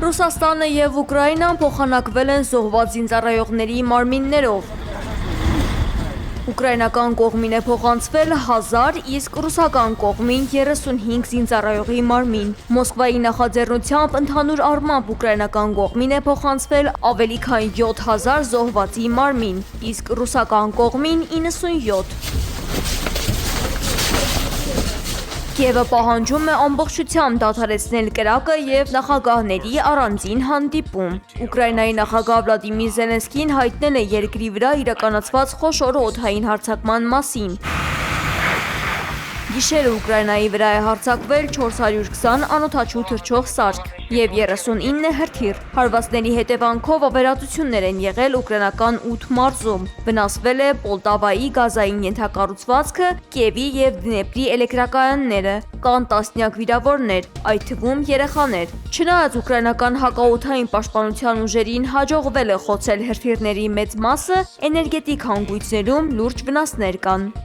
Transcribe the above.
Ռուսաստանը և Ուկրաինան փոխանակվել են զոհված զինծառայողների մարմիններով։ Ուկրաինական կողմին է փոխանցվել 1000, իսկ ռուսական կողմին 35 զինծառայողի մարմին։ Մոսկվայի նախաձեռնությամբ ընդհանուր առմամբ ուկրաինական կողմին է փոխանցվել ավելի քան 7000 զոհվածի մարմին, իսկ ռուսական կողմին 97։ Կիևը պահանջում է ամբողջությամբ դադարեցնել կրակը և նախագահների առանձին հանդիպում։ Ուկրաինայի նախագահ Վլադիմիր Զելենսկին հայտնել է երկրի վրա իրականացված խոշոր օդային հարձակման մասին։ Գիշերը Ուկրաինայի վրա է հարձակվել 420 անօդաչու թռչող սարք և 39 հրթիռ։ Հարվածների հետևանքով ավերածություններ են եղել ուկրաինական 8 մարզում։ Վնասվել է Պոլտավայի գազային ենթակառուցվածքը, Կիևի և Դնեպրի էլեկտրակայանները։ Կան տասնյակ վիրավորներ, այդ թվում երեխաներ։ Չնայած ուկրաինական հակաօդային պաշտպանության ուժերին հաջողվել է խոցել հրթիռների մեծ մասը, էներգետիկ հանգույցներում լուրջ վնասներ կան։